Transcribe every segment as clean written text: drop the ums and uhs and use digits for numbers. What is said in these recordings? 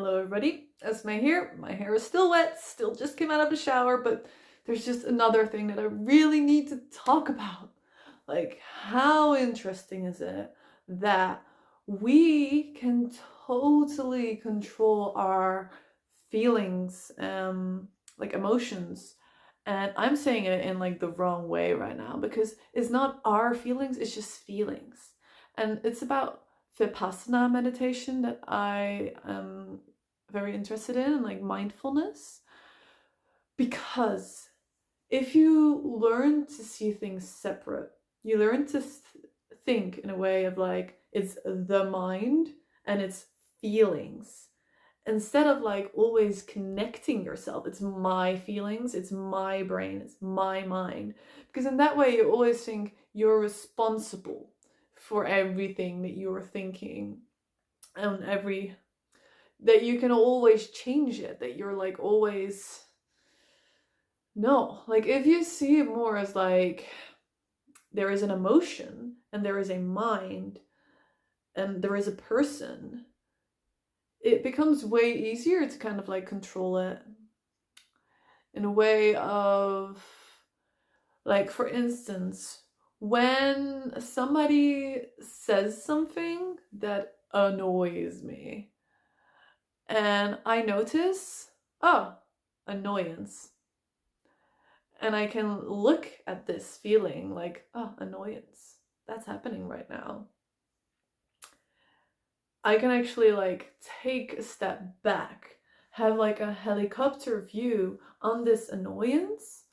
Hello everybody, Esmée here. My hair is still wet, still just came out of the shower, but there's just another thing that I really need to talk about. Like, how interesting is it that we can totally control our feelings, like emotions. And I'm saying it in like the wrong way right now because it's not our feelings, it's just feelings. And it's about Vipassana meditation that I am very interested in, like mindfulness. Because if you learn to see things separate, you learn to think in a way of like it's the mind and it's feelings. Instead of like always connecting yourself, it's my feelings, it's my brain, it's my mind. Because in that way, you always think you're responsible for everything that you're thinking and that you can always change it, that you're like always. No, like if you see it more as like there is an emotion and there is a mind and there is a person, it becomes way easier to kind of like control it in a way of, like, for instance, when somebody says something that annoys me and I notice, oh, annoyance. And I can look at this feeling like, oh, annoyance. That's happening right now. I can actually like take a step back, have like a helicopter view on this annoyance,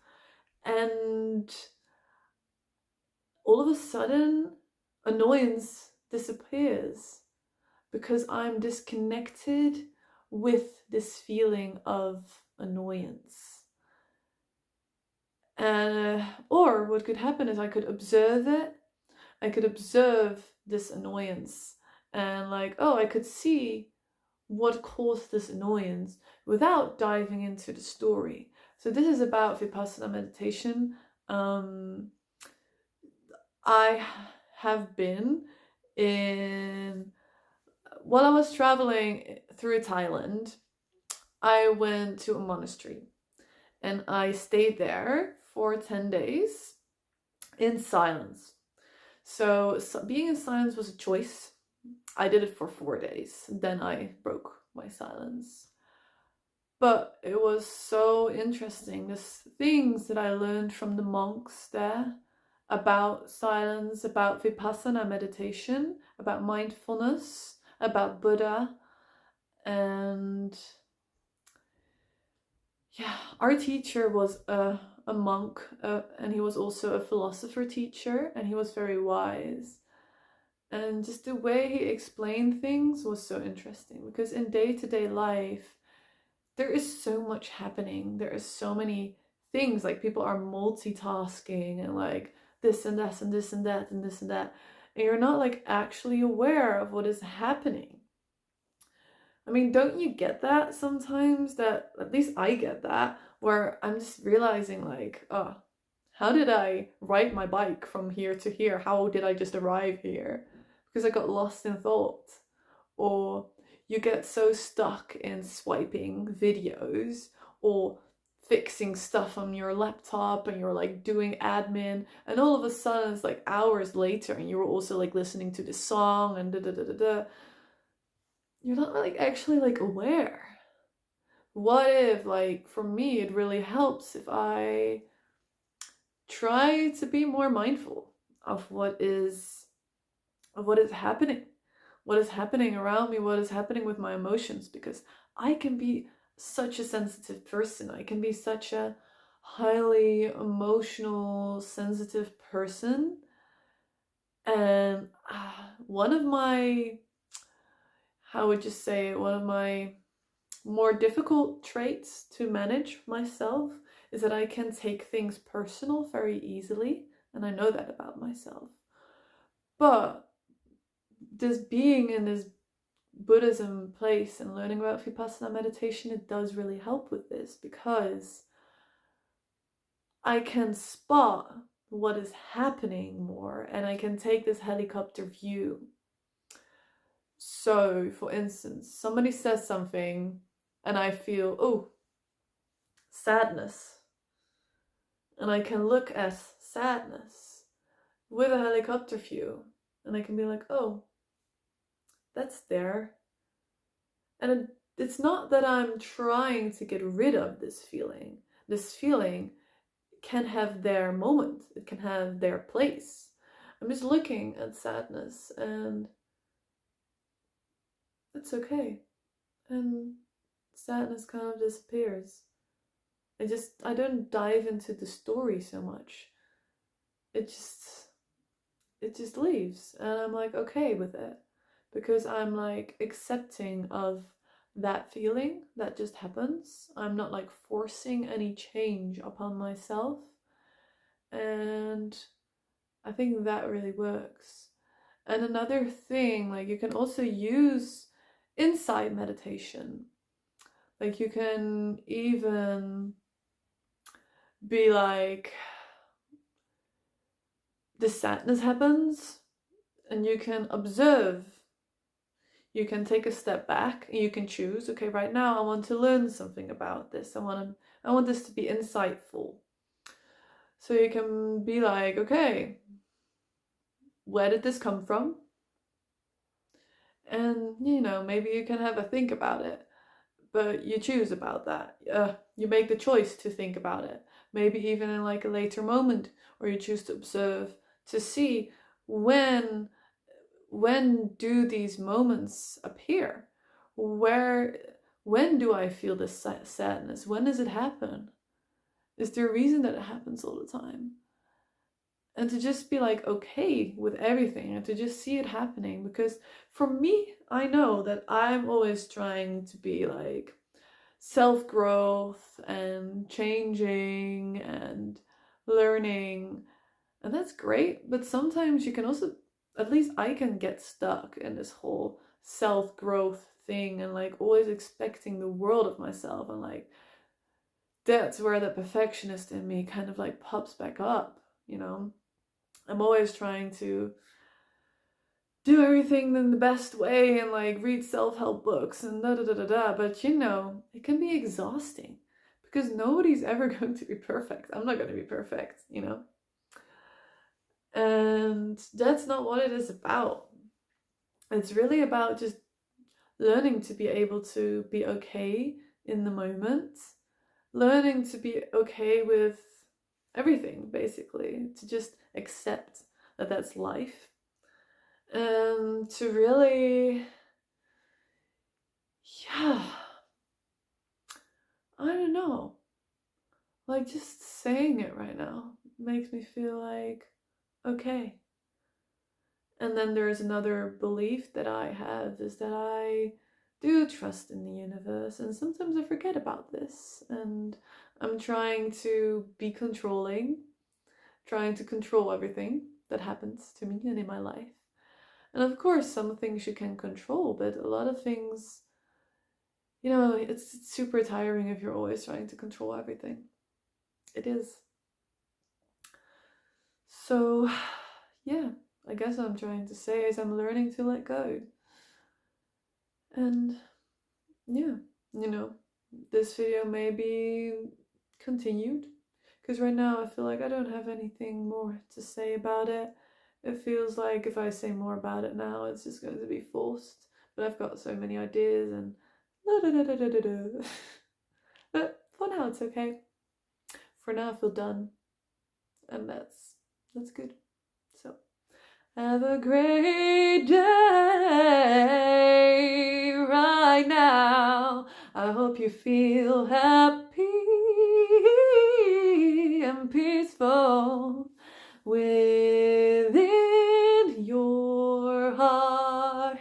and all of a sudden annoyance disappears because I'm disconnected with this feeling of annoyance. Or what could happen is I could observe it. I could observe this annoyance and like, oh, I could see what caused this annoyance without diving into the story. So this is about Vipassana meditation. I have been while I was traveling through Thailand, I went to a monastery and I stayed there for 10 days in silence. So being in silence was a choice. I did it for 4 days. Then I broke my silence. But it was so interesting. There's things that I learned from the monks there about silence, about Vipassana meditation, about mindfulness, about Buddha. And yeah, our teacher was a monk, and he was also a philosopher teacher, and he was very wise. And just the way he explained things was so interesting, because in day-to-day life, there is so much happening. There is so many things, like people are multitasking and like this and that and this and that and this and that. And you're not like actually aware of what is happening. I mean, don't you get that sometimes? That at least I get that, where I'm just realizing like, oh, how did I ride my bike from here to here? How did I just arrive here? Because I got lost in thought. Or you get so stuck in swiping videos or fixing stuff on your laptop and you're like doing admin, and all of a sudden it's like hours later and you're also like listening to this song and da da da da da. You're not like actually like aware. What if, like, for me it really helps if I try to be more mindful of what is happening, what is happening around me, what is happening with my emotions, because I can be such a sensitive person. I can be such a highly emotional, sensitive person. And one of my, how would you say, one of my more difficult traits to manage myself is that I can take things personal very easily, and I know that about myself. But this being in this Buddhism place and learning about Vipassana meditation, it does really help with this, because I can spot what is happening more and I can take this helicopter view. So, for instance, somebody says something and I feel, oh, sadness. And I can look at sadness with a helicopter view and I can be like, oh, that's there. And it's not that I'm trying to get rid of this feeling. This feeling can have their moment, it can have their place. I'm just looking at sadness and it's okay. And sadness kind of disappears. I don't dive into the story so much. It just leaves and I'm like okay with it because I'm like accepting of that feeling that just happens. I'm not like forcing any change upon myself. And I think that really works. And another thing, like you can also use insight meditation. Like you can even be like, this sadness happens, and you can observe. You can take a step back and you can choose, okay, right now I want to learn something about this. I want this to be insightful. So you can be like, okay, where did this come from? And, maybe you can have a think about it, but you choose about that. You make the choice to think about it. Maybe even in like a later moment, or you choose to observe to see when do these moments appear? When do I feel this sadness? When does it happen? Is there a reason that it happens all the time? And to just be like okay with everything and to just see it happening. Because for me, I know that I'm always trying to be like self-growth and changing and learning. And that's great. But sometimes you can also, at least I can get stuck in this whole self-growth thing and like always expecting the world of myself. And like, that's where the perfectionist in me kind of like pops back up, I'm always trying to do everything in the best way and like read self-help books and da da da da da. But it can be exhausting because nobody's ever going to be perfect. I'm not going to be perfect, And that's not what it is about. It's really about just learning to be able to be okay in the moment, learning to be okay with everything, basically, to just accept that that's life, and to really, I don't know, like just saying it right now makes me feel like okay. And then there's another belief that I have is that I do trust in the universe, and sometimes I forget about this, and I'm trying to be controlling, trying to control everything that happens to me and in my life. And of course, some things you can control, but a lot of things, it's super tiring if you're always trying to control everything. It is. So, yeah, I guess what I'm trying to say is I'm learning to let go. And yeah, this video may be continued because right now I feel like I don't have anything more to say about it. It feels like if I say more about it now, it's just going to be forced. But I've got so many ideas and but for now it's okay. For now I feel done, and that's good. So have a great day right now. I hope you feel happy and peaceful within your heart.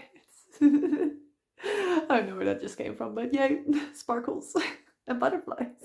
I don't know where that just came from, but yay, sparkles and butterflies.